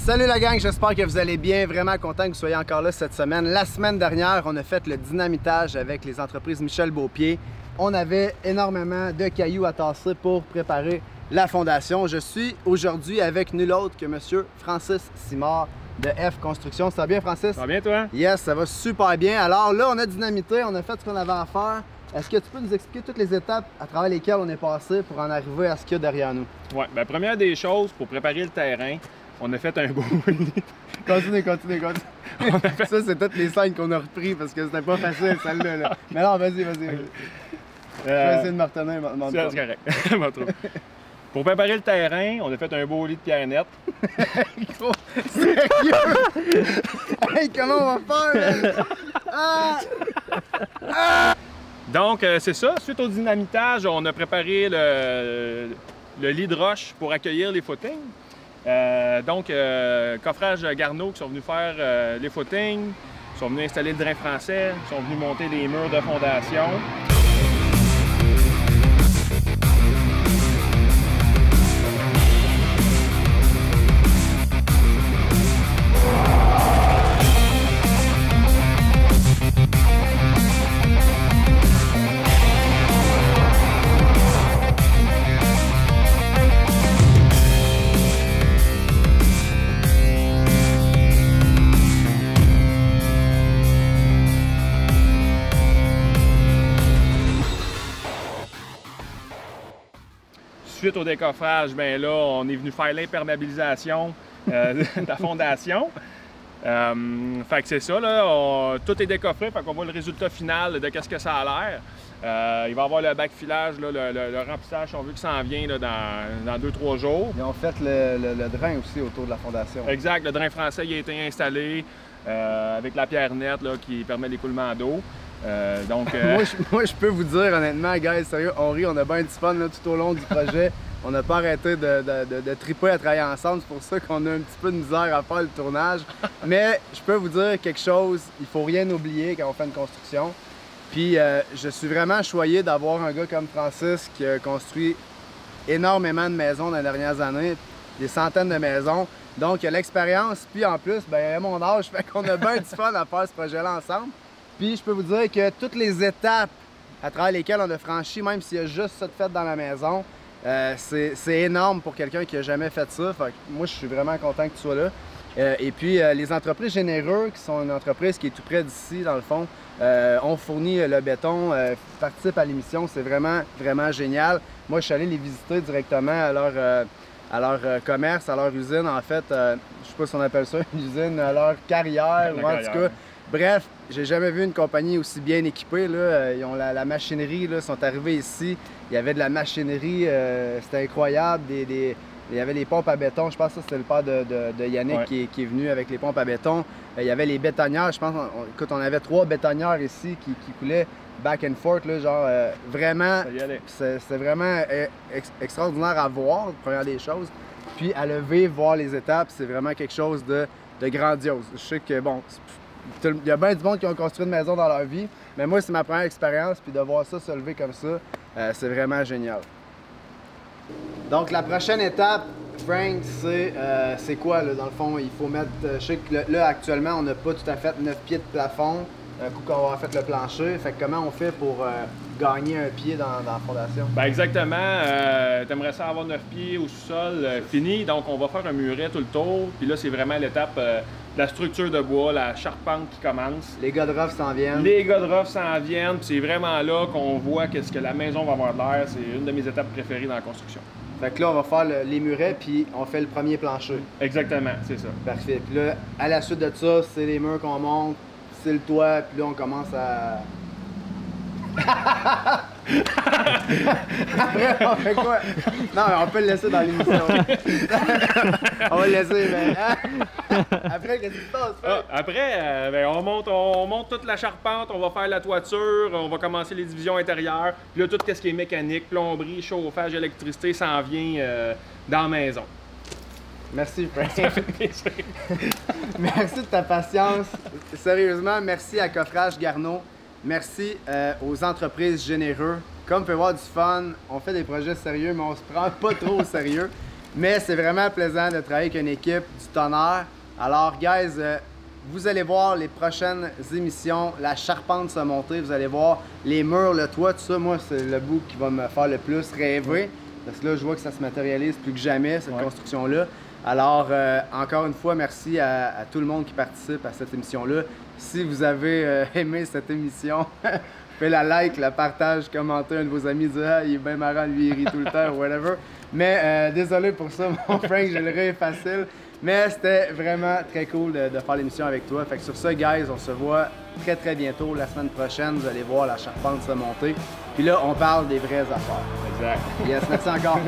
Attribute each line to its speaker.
Speaker 1: Salut la gang, j'espère que vous allez bien, vraiment content que vous soyez encore là cette semaine. La semaine dernière, on a fait le dynamitage avec les entreprises Michel Beaupied. On avait énormément de cailloux à tasser pour préparer la fondation. Je suis aujourd'hui avec nul autre que monsieur Francis Simard de F Construction. Ça va bien, Francis?
Speaker 2: Ça va bien, toi?
Speaker 1: Yes, ça va super bien. Alors là, on a dynamité, on a fait ce qu'on avait à faire. Est-ce que tu peux nous expliquer toutes les étapes à travers lesquelles on est passé pour en arriver à ce qu'il y a derrière nous?
Speaker 2: Oui, bien, première des choses, pour préparer le terrain, on a fait un beau
Speaker 1: Continue. Ça, c'est toutes les scènes qu'on a repris parce que c'était pas facile, celle-là. Là. Mais non, vas-y. Je vais essayer de me retenir.
Speaker 2: C'est correct. Pour préparer le terrain, on a fait un beau lit de pierre nette.
Speaker 1: Sérieux? Hey, comment on va faire?
Speaker 2: Donc, c'est ça. Suite au dynamitage, on a préparé le lit de roche pour accueillir les footings. Coffrage Garneau qui sont venus faire les footings, sont venus installer le drain français, sont venus monter les murs de fondation. Suite au décoffrage, bien là, on est venu faire l'imperméabilisation de la fondation. Fait que c'est ça, là, tout est décoffré, fait qu'on voit le résultat final de qu'est-ce que ça a l'air. Il va y avoir le backfilage, là, le remplissage, on veut que ça en vient là, dans 2-3 jours.
Speaker 1: Ils ont fait le drain aussi autour de la fondation.
Speaker 2: Exact, le drain français il a été installé avec la pierre nette là, qui permet l'écoulement d'eau.
Speaker 1: Moi, je peux vous dire honnêtement, guys, sérieux, on rit, on a bien du fun là, tout au long du projet. On n'a pas arrêté de triper à travailler ensemble. C'est pour ça qu'on a un petit peu de misère à faire le tournage. Mais je peux vous dire quelque chose, il faut rien oublier quand on fait une construction. Puis je suis vraiment choyé d'avoir un gars comme Francis qui a construit énormément de maisons dans les dernières années, des centaines de maisons. Donc il a l'expérience, puis en plus, ben, à mon âge, fait qu'on a bien du fun à faire ce projet-là ensemble. Puis je peux vous dire que toutes les étapes à travers lesquelles on a franchi, même s'il y a juste ça de fait dans la maison, c'est énorme pour quelqu'un qui n'a jamais fait ça. Fait que moi, je suis vraiment content que tu sois là. Et puis, les entreprises Généreux, qui sont une entreprise qui est tout près d'ici, dans le fond, ont fourni le béton, participent à l'émission. C'est vraiment, vraiment génial. Moi, je suis allé les visiter directement à leur commerce, à leur usine. En fait, je sais pas si on appelle ça une usine, à leur carrière, ou en tout cas. Bref, j'ai jamais vu une compagnie aussi bien équipée. Là. Ils ont la machinerie, là, sont arrivés ici. Il y avait de la machinerie, c'était incroyable. Il y avait les pompes à béton. Je pense que c'était le père de Yannick qui est venu avec les pompes à béton. Il y avait les bétonnières. Je pense on avait 3 bétonnières ici qui coulaient back and forth. Là, genre, vraiment, c'est vraiment extraordinaire à voir, première des choses. Puis à lever, voir les étapes, c'est vraiment quelque chose de grandiose. Je sais que, bon, il y a bien du monde qui ont construit une maison dans leur vie, mais moi, c'est ma première expérience, puis de voir ça se lever comme ça, c'est vraiment génial. Donc, la prochaine étape, Frank, c'est quoi, là, dans le fond? Il faut mettre, je sais que là, actuellement, on n'a pas tout à fait 9 pieds de plafond, un coup qu'on va faire le plancher. Fait que comment on fait pour gagner un pied dans la fondation?
Speaker 2: Ben exactement. Tu aimerais ça avoir 9 pieds au sous-sol fini, donc on va faire un muret tout le tour, puis là, c'est vraiment l'étape... la structure de bois, la charpente qui commence.
Speaker 1: Les gars de rough s'en viennent.
Speaker 2: Les gars de rough s'en viennent, puis c'est vraiment là qu'on voit qu'est-ce que la maison va avoir de l'air. C'est une de mes étapes préférées dans la construction.
Speaker 1: Fait que là, on va faire les murets, puis on fait le premier plancher.
Speaker 2: Exactement, c'est ça.
Speaker 1: Parfait. Puis là, à la suite de ça, c'est les murs qu'on monte, c'est le toit, puis là, on commence à... Après, on fait quoi? Non, mais on peut le laisser dans l'émission. On va le laisser, mais... Après, qu'est-ce qui se passe?
Speaker 2: Après, ben, on monte toute la charpente, on va faire la toiture, on va commencer les divisions intérieures. Puis là, tout ce qui est mécanique, plomberie, chauffage, électricité, s'en vient dans la maison.
Speaker 1: Merci, Frank.
Speaker 2: Ça fait plaisir.
Speaker 1: Merci de ta patience. Sérieusement, merci à Coffrage Garneau. Merci aux entreprises généreux. Comme vous pouvez voir du fun, on fait des projets sérieux, mais on se prend pas trop au sérieux. Mais c'est vraiment plaisant de travailler avec une équipe du tonnerre. Alors, guys, vous allez voir les prochaines émissions, la charpente se monter, vous allez voir les murs, le toit, tout ça. Moi, c'est le bout qui va me faire le plus rêver. Parce que là, je vois que ça se matérialise plus que jamais, cette construction-là. Alors, encore une fois, merci à tout le monde qui participe à cette émission-là. Si vous avez aimé cette émission, faites la like, la partage, commentez, un de vos amis, dit « Ah, il est bien marrant, lui, il rit tout le temps » ou whatever. Mais désolé pour ça, mon Frank, je le rire facile. Mais c'était vraiment très cool de faire l'émission avec toi. Fait que sur ça, guys, on se voit très très bientôt. La semaine prochaine, vous allez voir la charpente se monter. Puis là, on parle des vraies affaires.
Speaker 2: Exact.
Speaker 1: Yes, merci encore.